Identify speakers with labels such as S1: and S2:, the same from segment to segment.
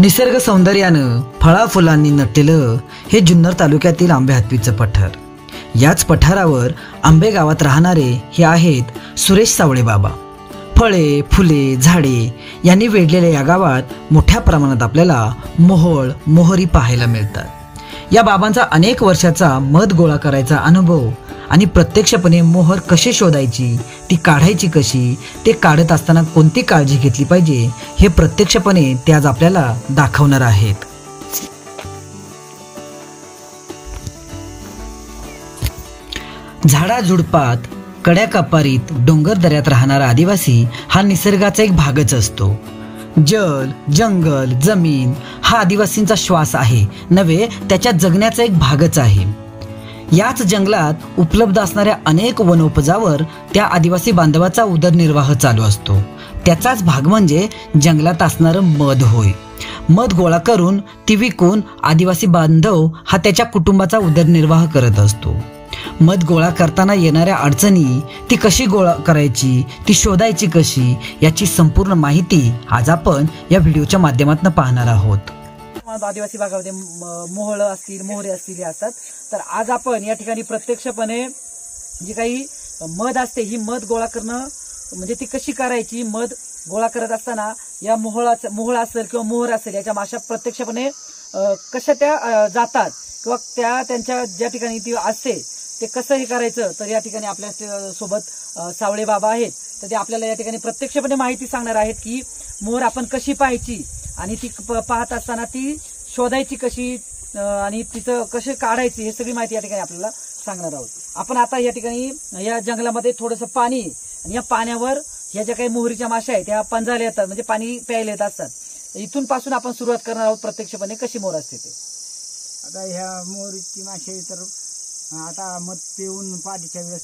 S1: निसर्ग सौंदर्यानं फळाफुलांनी नटलेलं हे जुन्नर तालुक्यातील आंबे हातवीचं पठार। याच पठारावर आंबे गावात राहणारे हे आहेत सुरेश सावळे बाबा। फळे, फुले, झाडे यांनी वेढलेल्या या गावात मोठ्या प्रमाणात आपल्याला मोहोळ, मोहरी पाहायला मिळतात। या बाबांचा अनेक वर्षाचा मध गोळा करायचा अनुभव आणि प्रत्यक्षपणे मोहर कशी शोधायची, ती काढायची कशी, ते काढत असताना कोणती काळजी घेतली पाहिजे हे प्रत्यक्षपणे ते आज आपल्याला दाखवणार आहेत। झाडा झुडपात, कड्या कपारीत, डोंगर दऱ्यात राहणारा आदिवासी हा निसर्गाचा एक भागच असतो। जल, जंगल, जमीन हा आदिवासींचा श्वास आहे नव्हे, त्याच्या जगण्याचा एक भागच आहे। याच जंगलात उपलब्ध असणाऱ्या अनेक वनोपजावर त्या आदिवासी बांधवाचा उदरनिर्वाह चालू असतो। त्याचाच भाग म्हणजे जंगलात असणारं मध होय। मध गोळा करून ती विकून आदिवासी बांधव हा त्याच्या कुटुंबाचा उदरनिर्वाह करत असतो। मध गोळा करताना येणाऱ्या अडचणी, ती कशी गोळा करायची, ती शोधायची कशी, याची संपूर्ण माहिती आज आपण या व्हिडिओच्या माध्यमातून पाहणार आहोत।
S2: आदिवासी भागामध्ये मोहळ असतील, मोहरे असतील हे असतात। तर आज आपण या ठिकाणी प्रत्यक्षपणे जी काही मध असते ही मध गोळा करणं म्हणजे ती कशी करायची, मध गोळा करत असताना या मोहळ असेल किंवा मोहर असेल याच्या माशा प्रत्यक्षपणे कशा त्या जातात किंवा त्यांच्या ज्या ठिकाणी ती असते ते कसं हे करायचं, तर या ठिकाणी आपल्या सोबत सावळे बाबा आहेत। तर ते आपल्याला या ठिकाणी प्रत्यक्षपणे माहिती सांगणार आहेत की मोहर आपण कशी पाहायची आणि ती पाहत असताना ती शोधायची कशी आणि तिचं कशी काढायची हे सगळी माहिती या ठिकाणी आपल्याला सांगणार आहोत। आपण आता या ठिकाणी या जंगलामध्ये थोडंसं पाणी आणि या पाण्यावर ह्या ज्या काही मोहरीच्या माशा आहेत त्या पंजायला येतात, म्हणजे पाणी प्यायला येत असतात। इथून पासून आपण सुरुवात करणार आहोत प्रत्यक्षपणे कशी मोहर असते ते।
S3: आता ह्या मोहरीची मासे तर आता मध पिऊन पाठीच्या वेळेस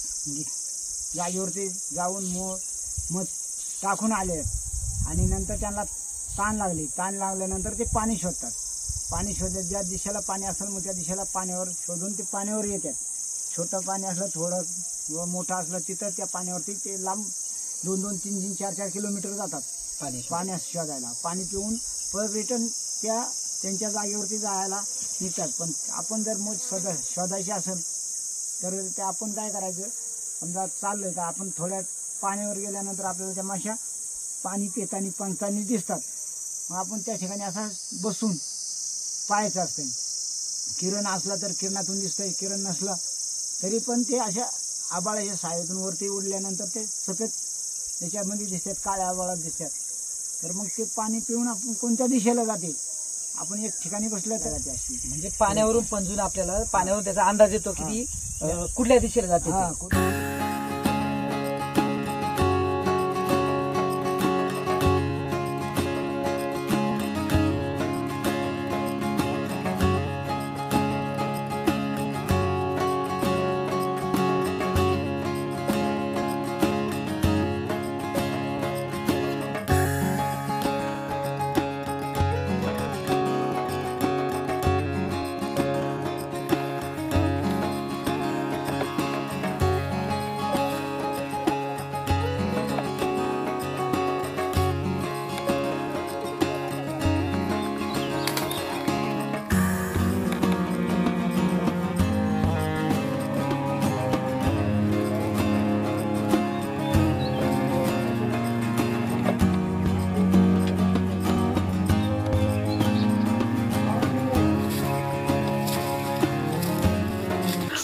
S3: जागेवरती जाऊन मध टाकून आले आणि नंतर त्यांना ताण लागल्यानंतर ते पाणी शोधतात। पाणी शोधत ज्या दिशेला पाणी असेल मग त्या दिशेला पाण्यावर शोधून ते पाण्यावर येतात। छोटं पाणी असलं, थोडं व मोठं असलं तिथं त्या पाण्यावरती ते लांब 2-2, 3-3, 4-4 किलोमीटर जातात पाणी शोधायला। पाणी पिऊन परत रिटर्न त्यांच्या जागेवरती जायला निघतात। पण आपण जर मध शोधायची असेल तर ते आपण काय करायचं, समजा चाललोय तर आपण थोड्या पाण्यावर गेल्यानंतर आपल्याला त्या माशा पाणी पितानी पंचतानी दिसतात। मग आपण त्या ठिकाणी असा बसून पाहायचं असतं। किरण असला तर किरणातून दिसतंय, किरण नसला तरी पण ते अशा आबाळाच्या साह्यातून वरती उडल्यानंतर ते सफेद त्याच्यामध्ये दिसतात, काळ्या आबाळात दिसतात। तर मग ते पाणी पिऊन आपण कोणत्या दिशेला जाते, आपण एक ठिकाणी बसलं तर जाते अशी,
S2: म्हणजे पाण्यावरून पंजून आपल्याला पाण्यावरून त्याचा अंदाज येतो की ती कुठल्या दिशेला जाते।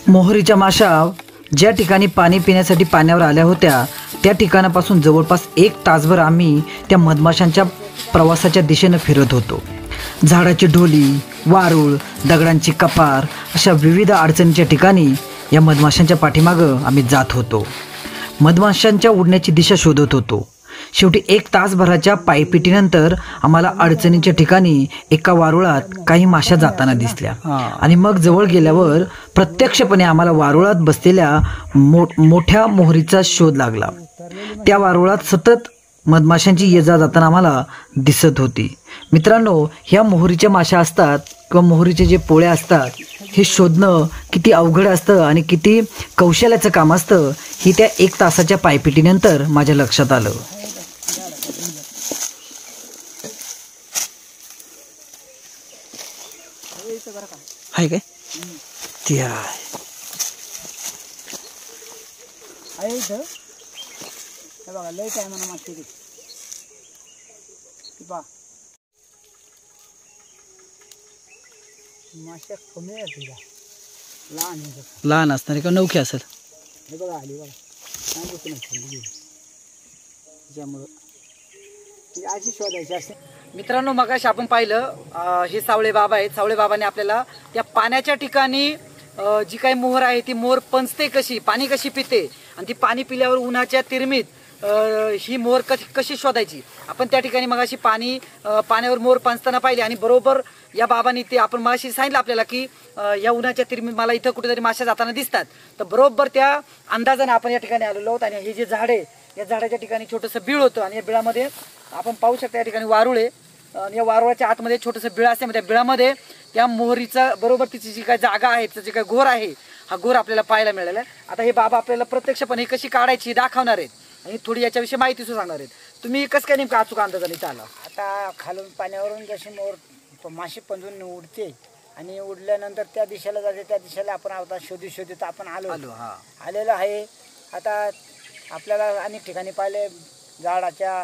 S1: मोहरीच्या माशा ज्या ठिकाणी पाणी पिण्यासाठी पाण्यावर आल्या होत्या त्या ठिकाणापासून जवळपास 1 तासभर आम्ही त्या मधमाशांच्या प्रवासाच्या दिशेनं फिरत होतो। झाडाची ढोली, वारूळ, दगडांची कपार अशा विविध अडचणीच्या ठिकाणी या मधमाशांच्या पाठीमागं आम्ही जात होतो। मधमाशांच्या उडण्याची दिशा शोधत होतो। शेवटी 1 तासभराच्या पायपिटीनंतर आम्हाला अडचणीच्या ठिकाणी एका वारुळात काही माशा जाताना दिसल्या आणि मग जवळ गेल्यावर प्रत्यक्षपणे आम्हाला वारुळात बसलेल्या मोठ्या मोहरीचा शोध लागला। त्या वारुळात सतत मधमाशांची ये-जा जाताना आम्हाला दिसत होती। मित्रांनो, ह्या मोहरीच्या माशा असतात किंवा मोहरीचे जे पोळ्या असतात हे शोधणं किती अवघड असतं आणि किती कौशल्याचं काम असतं ही त्या 1 तासाच्या पायपिटीनंतर माझ्या लक्षात आलं। आहे काय ती आहे
S3: इथं हे बघा लय काय म्हणा मागते ती पहा माश्या कमी आहे तिला लहान आहे
S1: लहान असणारी का नौकी असेल
S3: हे बघा आली बघा सांगितलं नाही खाली गेली त्यामुळं ती अशी शोधायची असते.
S2: मित्रांनो मगाशी आपण पाहिलं हे सावळे बाबा आहेत. सावळे बाबांनी आपल्याला त्या पाण्याच्या ठिकाणी जी काही मोहर आहे ती मोहर पंचते कशी, पाणी कशी पिते आणि ती पाणी पिल्यावर उन्हाच्या तिरमीत ही मोहर कशी शोधायची आपण त्या ठिकाणी मगाशी पाण्यावर मोहर पंचताना पाहिली. आणि बरोबर या बाबांनी ते आपण मगाशी सांगितलं आपल्याला की या उन्हाच्या तिरमीत मला इथं कुठेतरी माश्या जाताना दिसतात. तर बरोबर त्या अंदाजाने आपण या ठिकाणी आलेलो आहोत. आणि हे जे झाड आहे या झाडाच्या ठिकाणी छोटंसं बीळ होतं आणि या बिळामध्ये आपण पाहू शकता या ठिकाणी वारुळे आणि या वारुळाच्या आतमध्ये छोटंसं बिळ असते. त्या बिळामध्ये त्या मोहरीचा बरोबर तिची जी काही जागा आहे तिची काही घोर आहे हा घोर आपल्याला पाहायला मिळाला आहे. आता हे बाबा आपल्याला प्रत्यक्षपणे कशी काढायची दाखवणार आहेत आणि थोडी याच्याविषयी माहिती सुद्धा सांगणार आहेत. तुम्ही कसं काय नेमकं अचूक अंदाजाने चालला.
S3: आता खालून पाण्यावरून जशी मोर माशी पंजून उडते आणि उडल्यानंतर त्या दिशेला जाते त्या दिशेला आपण आता शोधित आपण आलेलो आहे. आता आपल्याला अनेक ठिकाणी पाहिले झाडाच्या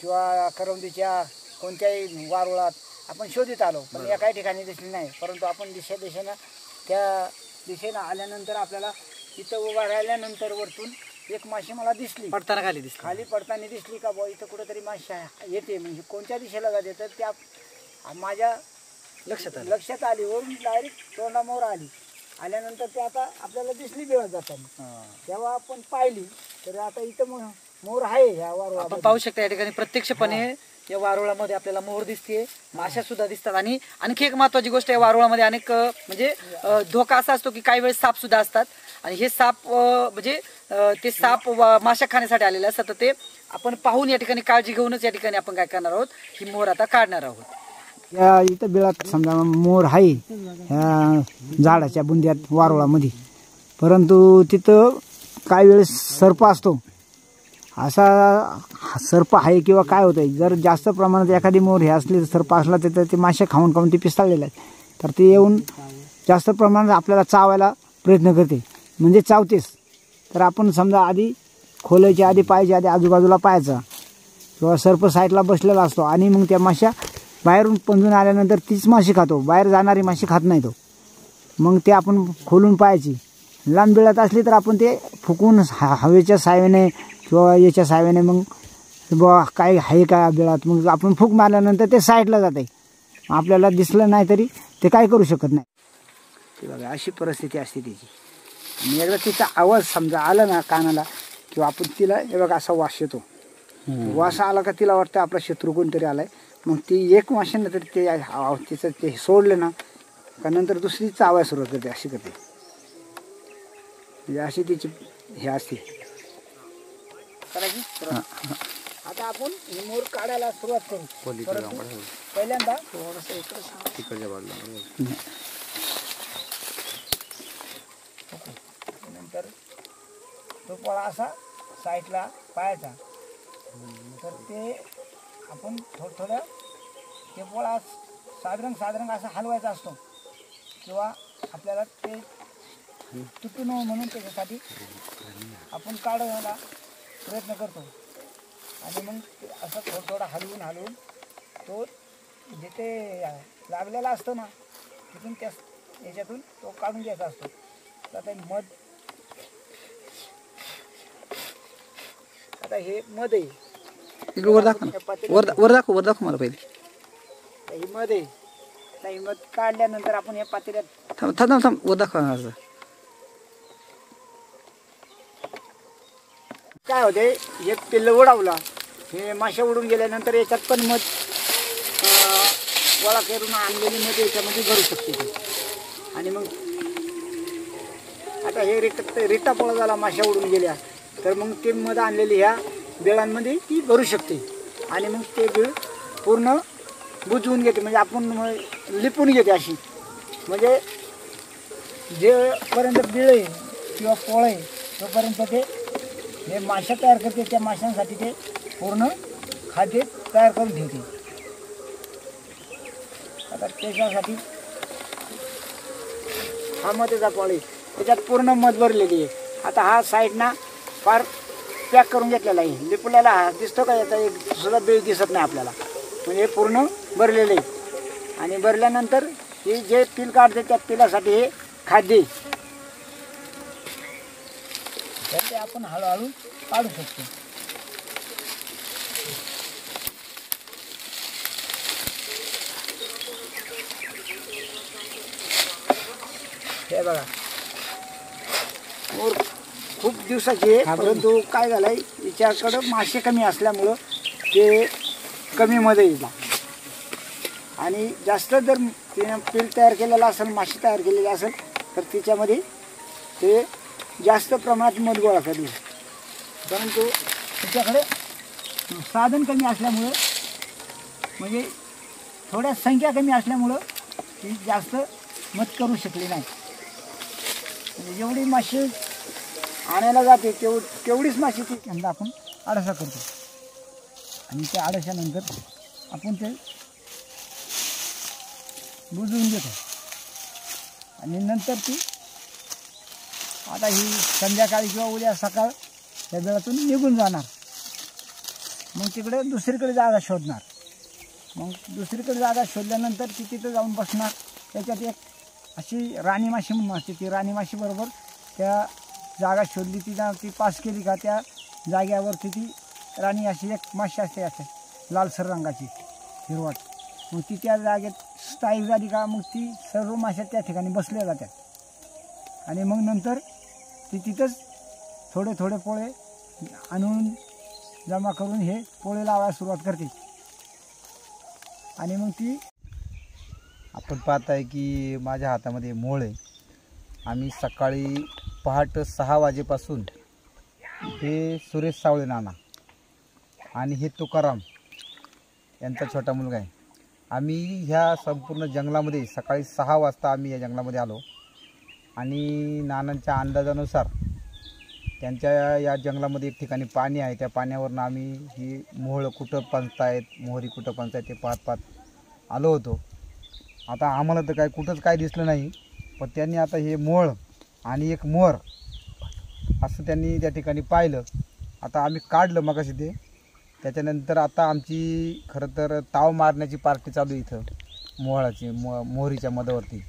S3: किंवा करवंदीच्या कोणत्याही वारुळात आपण शोधित आलो पण या काही ठिकाणी दिसली नाही. परंतु आपण दिशेनं त्या दिशेनं आल्यानंतर आपल्याला इथं उभा राहिल्यानंतर वरतून एक माशी मला दिसली
S2: पडताना खाली
S3: पडताना दिसली का बुवा इथं कुठेतरी माशी येते म्हणजे कोणत्या दिशेला जाते तर त्या माझ्या लक्षात आली वरून डायरेक्ट तोंडामोर आल्यानंतर ते आता आपल्याला दिसली बिळात जाताना तेव्हा आपण पाहिली तर आता इथं मोर आहे ह्या वारुळात
S2: आपण पाहू शकता या ठिकाणी प्रत्यक्षपणे या वारुळामध्ये आपल्याला मोहर दिसते माश्या सुद्धा दिसतात. आणि आणखी एक महत्वाची गोष्ट या वारुळामध्ये अनेक म्हणजे धोका असा असतो की काही वेळेस साप सुद्धा असतात आणि हे साप म्हणजे ते साप माश्या खाण्यासाठी आलेले असतात. तर ते आपण पाहून या ठिकाणी काळजी घेऊनच या ठिकाणी आपण काय करणार आहोत ही मोहर आता काढणार आहोत.
S3: या इथं बिळात समजा मोर आहे ह्या झाडाच्या बुंद्यात वारुळामध्ये परंतु तिथं काही वेळेस सर्प असतो. असा सर्प आहे किंवा काय होतंय जर जास्त प्रमाणात एखादी मोर हे असली सर्प असला तर ते मासे खाऊन ते पिस्ताळलेले आहेत तर ते येऊन जास्त प्रमाणात आपल्याला चावायला प्रयत्न करते म्हणजे चावतेच. तर आपण समजा आधी खोलायच्या आधी पाहायच्या आधी आजूबाजूला पाहायचा किंवा सर्प साईडला बसलेला असतो आणि मग त्या माश्या बाहेरून पंजून आल्यानंतर तीच माशी खातो बाहेर जाणारी माशी खात नाही तो. मग ते आपण खोलून पाहायची लांब बिळात असली तर आपण ते फुकून हवेच्या साह्याने किंवा याच्या साह्याने मग बुवा काय आहे का बिळात मग आपण फूक मारल्यानंतर ते साईडला जाते आपल्याला दिसलं नाही तरी ते काय करू शकत नाही. ते बघा अशी परिस्थिती असते त्याची. आणि एकदा तिचा आवाज समजा आला ना कानाला किंवा आपण तिला हे बघा असा वास येतो वास आला का तिला वाटतं आपला शत्रू कोणतरी आलाय मग ती एक वाशानं तरी ते तिचं ते सोडलं ना का नंतर दुसरी चावायला सुरुवात करते अशी करते म्हणजे अशी तिची हे असते करायची. आता आपण ही मोर काढायला सुरुवात करू. पहिल्यांदा नंतर तो पळा असा साईडला पाहायचा तर ते आपण थोडं ते पोळा साधारण असा हलवायचा असतो किंवा आपल्याला ते तुटू नये म्हणून त्याच्यासाठी आपण काढायला प्रयत्न करतो. आणि मग असं थोडं हलवून तो जिथे लागलेला असतो ना तिथून त्या याच्यातून तो काढून घ्यायचा असतो. तर आता हे मध आहे
S1: वर दाखव मला पहिले
S3: ही मध आहे. ही मध काढल्यानंतर आपण हे पातेल्यात
S1: थांब वर दाखव.
S3: काय होते एक पिल्लं उडावला हे माशा उडून गेल्यानंतर याच्यात पण मध गोळा करून आणलेली मध याच्यामध्ये भरू शकते ती. आणि मग आता हे रिटा पोळा झाला माशा उडून गेल्या तर मग ते मध आणलेली ह्या बिळांमध्ये ती भरू शकते आणि मग ते बिळ पूर्ण बुजवून घेते म्हणजे आपण लिपून घेते अशी म्हणजे जेपर्यंत बिळ आहे किंवा पोळ आहे तोपर्यंत ते हे माशा तयार करते त्या माशांसाठी ते पूर्ण खाद्य तयार करून ठेवते. आता त्याच्यासाठी हा मधचा पॉल आहे, त्याच्यात पूर्ण मध भरलेली आहे. आता हा साईडना फार पॅक करून घेतलेला आहे. लिपलेला हा दिसतो का, याचा एक सुद्धा बीळ दिसत नाही आपल्याला, म्हणजे पूर्ण भरलेले आहे. आणि भरल्यानंतर हे जे पील काढते त्या पिलासाठी हे खाद्य ते आपण हळूहळू काढू शकतो. हे बघा मोर खूप दिवसाची आहे, परंतु काय झालंय हिच्याकडं मासे कमी असल्यामुळं ते कमी मध्ये येईल. आणि जास्त जर तिने पील तयार केलेला असेल, मासे तयार केलेले असेल, तर तिच्यामध्ये ते जास्त प्रमाणात मध गोळा करेल. परंतु तिच्याकडे साधन कमी असल्यामुळं, म्हणजे थोड्या संख्या कमी असल्यामुळं ती जास्त मध करू शकली नाही. म्हणजे जेवढी मासे आणायला जाते तेवढीच मासे ती त्यांना आपण आडसा करतो. आणि त्या आडशानंतर आपण ते बुजवून घेतो. आणि नंतर ती आता ही संध्याकाळी किंवा उद्या सकाळ या वेळातून निघून जाणार. मग तिकडे दुसरीकडे जागा शोधणार. मग दुसरीकडे जागा शोधल्यानंतर ती तिथं जाऊन बसणार. त्याच्यात एक अशी राणी माशी म्हणून असते, ती राणी माशीबरोबर त्या जागा शोधली, ती पास केली का त्या जाग्यावरती ती राणी अशी एक माशी असते, असे लालसर रंगाची हिरवट. मग ती त्या जागेत स्थायिक झाली का मग ती सर्व माश्या त्या ठिकाणी बसल्या जातात. आणि मग नंतर ती तिथंच थोडे थोडे पोळे आणून जमा करून हे पोळे लावायला सुरुवात करते. आणि मग ती
S4: आपण पाहताय की माझ्या हातामध्ये मोळ आहे. आम्ही सकाळी पहाटे 6 वाजेपासून हे सुरेश सावळे नाना आणि हे तुकाराम यांचा छोटा मुलगा आहे. आम्ही ह्या संपूर्ण जंगलामध्ये सकाळी 6 वाजता आम्ही या जंगलामध्ये आलो. आणि नानांच्या अंदाजानुसार त्यांच्या या जंगलामध्ये एक ठिकाणी पाणी आहे, त्या पाण्यावरनं आम्ही ही मोहळं कुठं पंचतायत, मोहरी कुठं पंचतायत ते पाहत आलो होतो. आता आम्हाला तर कुठंच काय दिसलं नाही, पण त्यांनी आता हे मोळ आणि एक मोर असं त्यांनी त्या ठिकाणी पाहिलं. आता आम्ही काढलं मगाशी ते. त्याच्यानंतर आता आमची खरं तर ताव मारण्याची पार्टी चालू इथं मोहळाची मोहरीच्या मधावरती.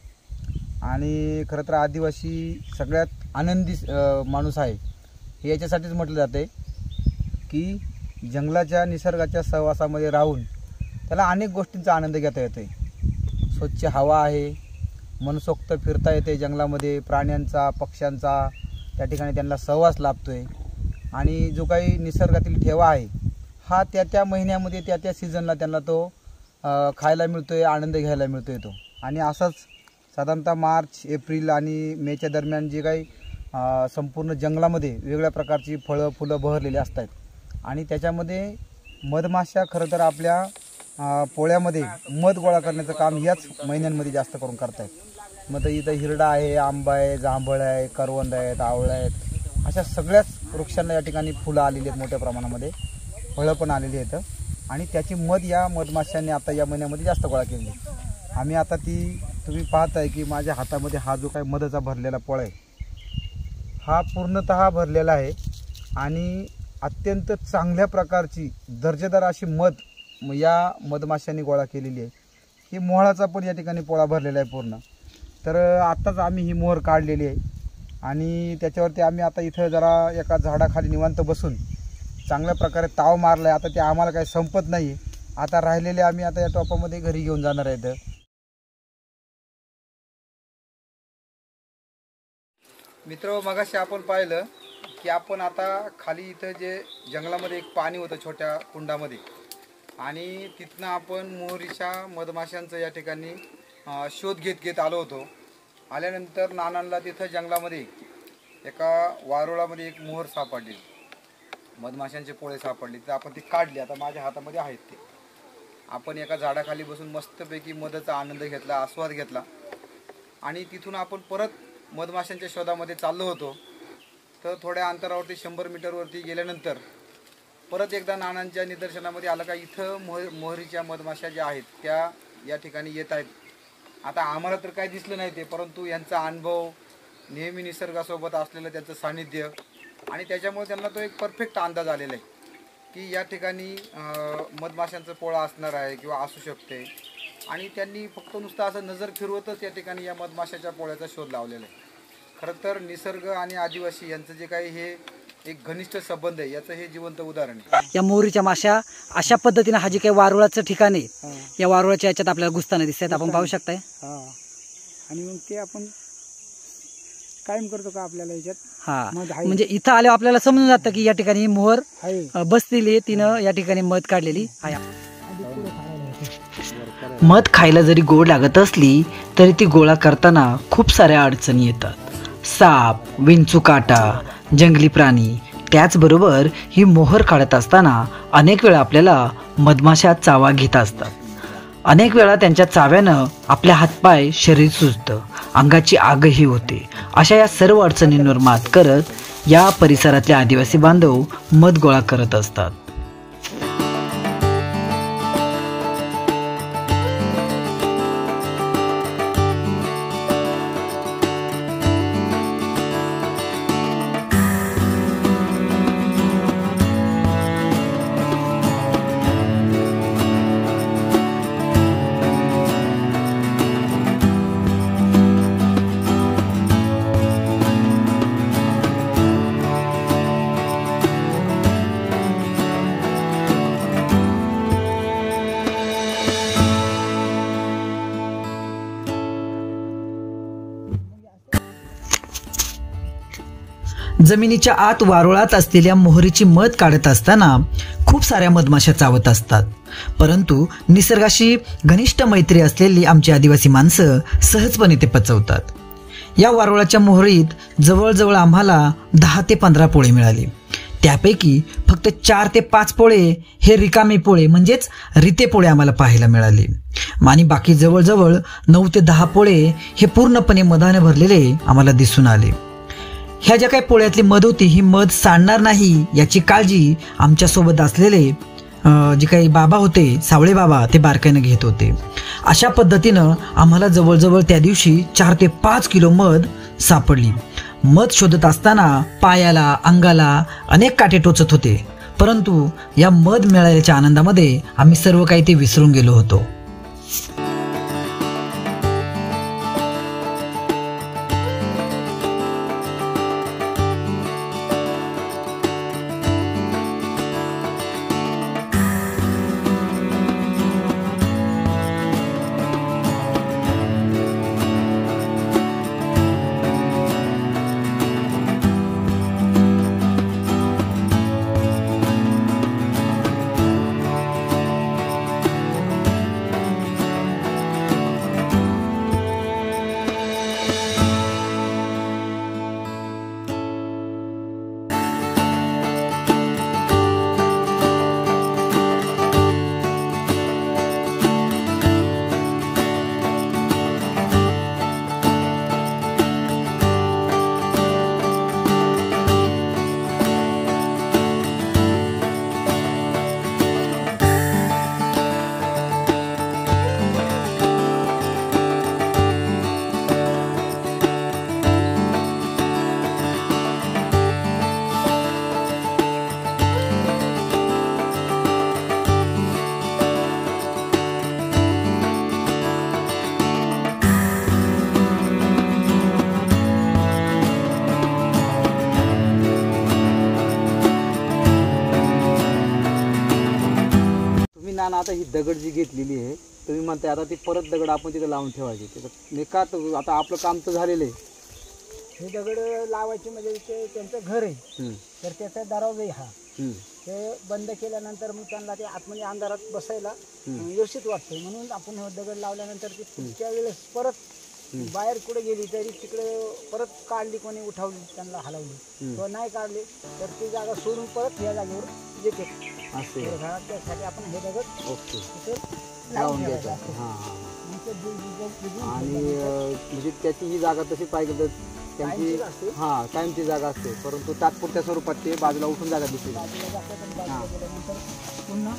S4: आणि खरं तर आदिवासी सगळ्यात आनंदी माणूस आहे हे याच्यासाठीच म्हटलं जातं आहे की जंगलाच्या निसर्गाच्या सहवासामध्ये राहून त्याला अनेक गोष्टींचा आनंद घेता येतो आहे. स्वच्छ हवा आहे, मनसोक्त फिरता येते जंगलामध्ये, प्राण्यांचा पक्ष्यांचा त्या ठिकाणी त्यांना सहवास लाभतो आहे. आणि जो काही निसर्गातील ठेवा आहे हा त्या महिन्यामध्ये त्या सीझनला त्यांना तो खायला मिळतो आहे, आनंद घ्यायला मिळतो आहे तो. आणि असंच साधारणतः मार्च, एप्रिल आणि मेच्या दरम्यान जे काही संपूर्ण जंगलामध्ये वेगवेगळ्या प्रकारची फळं फुलं बहरलेली असतात. आणि त्याच्यामध्ये मधमाशा खरं तर आपल्या पोळ्यामध्ये मध गोळा करण्याचं काम याच महिन्यांमध्ये जास्त करून करतायत. मग इथं हिरडा आहे, आंबा आहे, जांभळ आहे, करवंद आहेत, आवळं आहेत, अशा सगळ्याच वृक्षांना या ठिकाणी फुलं आलेली आहेत, मोठ्या प्रमाणामध्ये फळं पण आलेली आहेत. आणि त्याची मध या मधमाशांनी आता या महिन्यामध्ये जास्त गोळा केली. आम्ही आता ती तुम्ही पाहताय की माझ्या हातामध्ये हा जो काही मधचा भरलेला पोळा आहे हा पूर्णतः भरलेला आहे. आणि अत्यंत चांगल्या प्रकारची दर्जेदार अशी मध या मधमाशांनी गोळा केलेली आहे. ही मोहळाचा पण या ठिकाणी पोळा भरलेला आहे पूर्ण. तर आत्ताच आम्ही ही मोहर काढलेली आहे आणि त्याच्यावरती आम्ही आता इथं जरा एका झाडाखाली निवांत बसून चांगल्या प्रकारे ताव मारला आहे. आता ते आम्हाला काही संपत नाही. आता राहिलेले आम्ही आता या टोपामध्ये घरी घेऊन जाणार आहेत. मित्र, मगाशी आपण पाहिलं की आपण आता खाली इथं जे जंगलामध्ये एक पाणी होतं छोट्या कुंडामध्ये आणि तिथनं आपण मोहरीच्या मधमाशांचं या ठिकाणी शोध घेत आलो होतो. आल्यानंतर नानांना तिथं जंगलामध्ये एका वारुळामध्ये एक मोहर सापडली, मधमाशांचे पोळे सापडले. तर आपण ती काढली. आता माझ्या हातामध्ये आहेत ते. आपण एका झाडाखाली बसून मस्तपैकी मधचा आनंद घेतला, आस्वाद घेतला. आणि तिथून आपण परत मधमाशांच्या शोधामध्ये चाललो होतो. तर थोड्या अंतरावरती 100 मीटरवरती गेल्यानंतर परत एकदा नानांच्या निदर्शनामध्ये आलं का इथं मोहरीच्या मधमाशा ज्या आहेत त्या या ठिकाणी येत आहेत. आता आम्हाला तर काही दिसलं नाही ते, परंतु यांचा अनुभव, नेहमी निसर्गासोबत असलेलं त्यांचं सानिध्य आणि त्याच्यामुळे त्यांना तो एक परफेक्ट अंदाज आलेला आहे की या ठिकाणी मधमाशांचं पोळा असणार आहे किंवा असू शकते. आणि त्यांनी फक्त नुसतं असं नजर फिरवतच या ठिकाणी या मधमाशाच्या पोळ्याचा शोध लावलेला आहे. खरं तर निसर्ग आणि आदिवासी यांचं जे काही हे एक घनिष्ठ संबंध आहे याचं हे जिवंत उदाहरण आहे.
S2: या मोहरीच्या माशा अशा पद्धतीने हा जे काही वारुळाचं ठिकाण आहे या वारुळाच्या याच्यात आपल्याला घुसताना दिसत आपण पाहू शकताय.
S3: आणि मग ते आपण कायम करतो का आपल्याला याच्यात.
S2: हा
S3: मध आहे.
S2: म्हणजे इथं आल्यावर आपल्याला समजून जातं की या ठिकाणी मोहर
S3: आहे.
S2: बसलेली आहे, तिनं या ठिकाणी मध काढलेली आहे.
S1: मध खायला जरी गोड लागत असली तरी ती गोळा करताना खूप साऱ्या अडचणी येतात. साप, विंचू काटा, जंगली प्राणी, त्याचबरोबर ही मोहर काढत असताना अनेक वेळा आपल्याला मधमाशा चावा घेत असतात. अनेक वेळा त्यांच्या चाव्यानं आपल्या हातपाय शरीर सुजतं, अंगाची आगही होते. अशा या सर्व अडचणींवर मात करत या परिसरातले आदिवासी बांधव मध गोळा करत असतात. जमिनीच्या आत वारुळात असलेल्या मोहरीची मध काढत असताना खूप साऱ्या मधमाशा चावत असतात. परंतु निसर्गाशी घनिष्ठ मैत्री असलेली आमची आदिवासी माणसं सहजपणे ते पचवतात. या वारुळाच्या मोहरीत जवळजवळ आम्हाला 10 ते 15 पोळे मिळाले. त्यापैकी फक्त 4 ते 5 पोळे हे रिकामे पोळे म्हणजेच रिते पोळे आम्हाला पाहायला मिळाले आणि बाकी जवळजवळ 9 ते 10 पोळे हे पूर्णपणे मधाने भरलेले आम्हाला दिसून आले. ह्या ज्या काही पोळ्यातली मध होती ही मध सांडणार नाही याची काळजी आमच्यासोबत असलेले जे काही बाबा होते, सावळे बाबा, ते बारकाईनं घेत होते. अशा पद्धतीनं आम्हाला जवळजवळ त्या दिवशी 4 ते 5 किलो मध सापडली. मध शोधत असताना पायाला, अंगाला अनेक काटे टोचत होते, परंतु या मध मिळाल्याच्या आनंदामध्ये आम्ही सर्व काही ते विसरून गेलो होतो.
S4: नाना आता ही दगड जी घेतलेली आहे तुम्ही म्हणताय आता ती परत दगड आपण तिथे लावून ठेवायची, त्याचं का आता आपलं काम तर झालेलं आहे.
S3: हे दगड लावायचे म्हणजे ते त्यांचं घर आहे तर त्याचा दरवाजा आहे हा. ते बंद केल्यानंतर मग त्यांना ते आतमध्ये अंधारात बसायला व्यवस्थित वाटतंय, म्हणून आपण हे दगड लावल्यानंतर ती पुढच्या वेळेस परत बाहेर कुठे गेली तरी तिकडे परत काढली, कोणी उठवली, त्यांना हलवली किंवा नाही काढले तर ती जागा सोडून परत या जागेवर येते. त्यासाठी आपण हे दगड
S4: ओके लावून द्यायचं. आणि म्हणजे त्याची ही जागा तशी पाहिजे तर त्यांची कायमची जागा असते, परंतु तात्पुरत्या स्वरूपात ते बाजूला उठून जागा दिसते.
S3: पुन्हा